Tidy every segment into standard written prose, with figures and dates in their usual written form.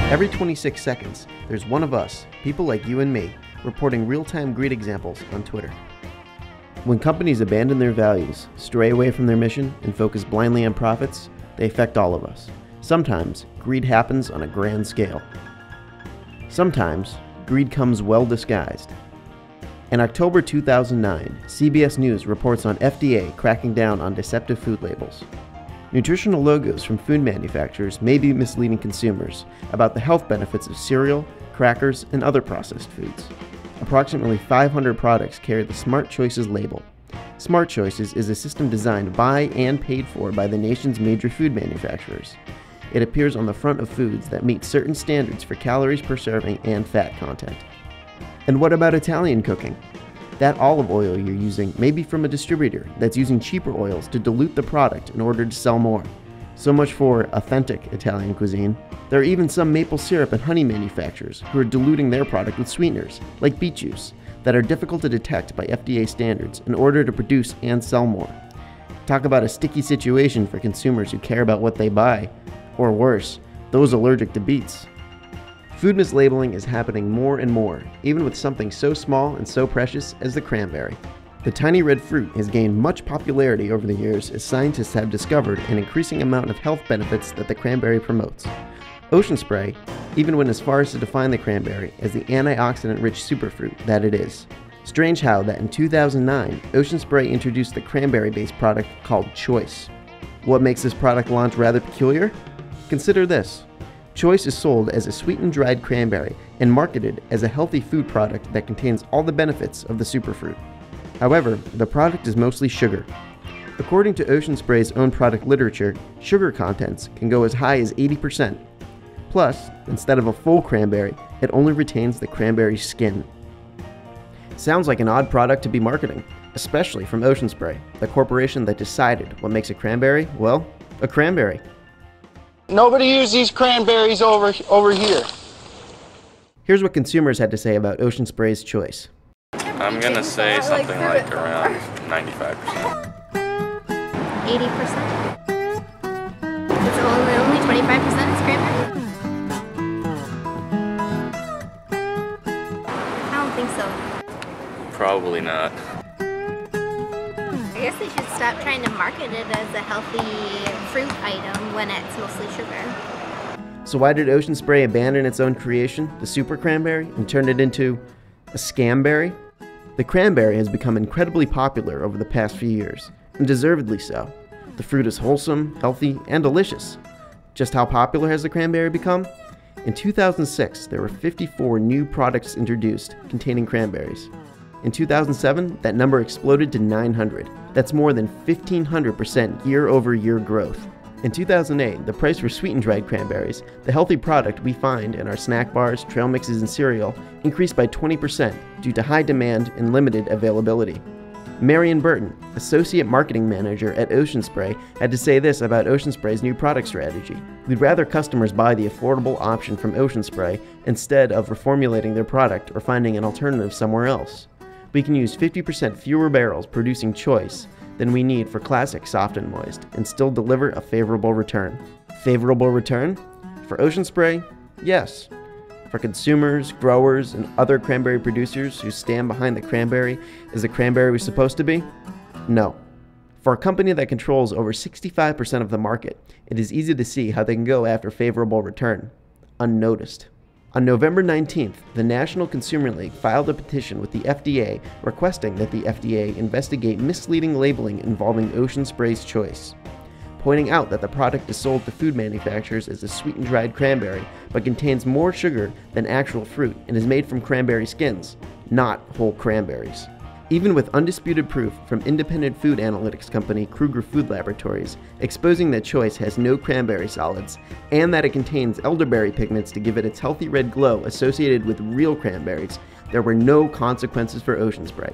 Every 26 seconds, there's one of us, people like you and me, reporting real-time greed examples on Twitter. When companies abandon their values, stray away from their mission, and focus blindly on profits, they affect all of us. Sometimes, greed happens on a grand scale. Sometimes, greed comes well disguised. In October 2009, CBS News reports on FDA cracking down on deceptive food labels. Nutritional logos from food manufacturers may be misleading consumers about the health benefits of cereal, crackers, and other processed foods. Approximately 500 products carry the Smart Choices label. Smart Choices is a system designed by and paid for by the nation's major food manufacturers. It appears on the front of foods that meet certain standards for calories per serving and fat content. And what about Italian cooking? That olive oil you're using may be from a distributor that's using cheaper oils to dilute the product in order to sell more. So much for authentic Italian cuisine. There are even some maple syrup and honey manufacturers who are diluting their product with sweeteners, like beet juice, that are difficult to detect by FDA standards in order to produce and sell more. Talk about a sticky situation for consumers who care about what they buy, or worse, those allergic to beets. Food mislabeling is happening more and more, even with something so small and so precious as the cranberry. The tiny red fruit has gained much popularity over the years as scientists have discovered an increasing amount of health benefits that the cranberry promotes. Ocean Spray even went as far as to define the cranberry as the antioxidant-rich superfruit that it is. Strange how that in 2009, Ocean Spray introduced the cranberry-based product called Choice. What makes this product launch rather peculiar? Consider this. Choice is sold as a sweetened dried cranberry and marketed as a healthy food product that contains all the benefits of the superfruit. However, the product is mostly sugar. According to Ocean Spray's own product literature, sugar contents can go as high as 80%. Plus, instead of a full cranberry, it only retains the cranberry skin. Sounds like an odd product to be marketing, especially from Ocean Spray, the corporation that decided what makes a cranberry, well, a cranberry. Nobody uses these cranberries over here. Here's what consumers had to say about Ocean Spray's Choice. I'm gonna say something like around 95%. 80%? It's only 25% is cranberry? I don't think so. Probably not. I guess they should stop trying to market it as a healthy fruit item when it's mostly sugar. So why did Ocean Spray abandon its own creation, the super cranberry, and turn it into a scamberry? The cranberry has become incredibly popular over the past few years, and deservedly so. The fruit is wholesome, healthy, and delicious. Just how popular has the cranberry become? In 2006, there were 54 new products introduced containing cranberries. In 2007, that number exploded to 900. That's more than 1,500% year-over-year growth. In 2008, the price for sweetened dried cranberries, the healthy product we find in our snack bars, trail mixes, and cereal, increased by 20% due to high demand and limited availability. Marion Burton, Associate Marketing Manager at Ocean Spray, had to say this about Ocean Spray's new product strategy. We'd rather customers buy the affordable option from Ocean Spray instead of reformulating their product or finding an alternative somewhere else. We can use 50% fewer barrels producing Choice than we need for classic soft and moist and still deliver a favorable return. Favorable return? For Ocean Spray? Yes. For consumers, growers, and other cranberry producers who stand behind the cranberry as the cranberry was supposed to be? No. For a company that controls over 65% of the market, it is easy to see how they can go after favorable return, unnoticed. On November 19th, the National Consumer League filed a petition with the FDA requesting that the FDA investigate misleading labeling involving Ocean Spray's Choice, pointing out that the product is sold to food manufacturers as a sweetened dried cranberry but contains more sugar than actual fruit and is made from cranberry skins, not whole cranberries. Even with undisputed proof from independent food analytics company Kruger Food Laboratories exposing that Choice has no cranberry solids and that it contains elderberry pigments to give it its healthy red glow associated with real cranberries, there were no consequences for Ocean Spray.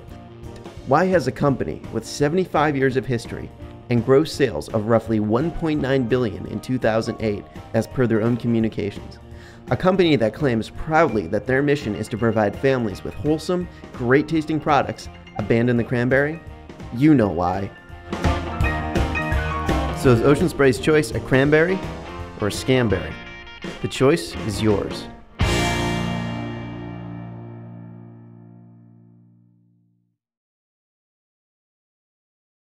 Why has a company with 75 years of history and gross sales of roughly $1.9 billion in 2008, as per their own communications, a company that claims proudly that their mission is to provide families with wholesome, great-tasting products, abandon the cranberry? You know why. So is Ocean Spray's Choice a cranberry or a scamberry? The choice is yours.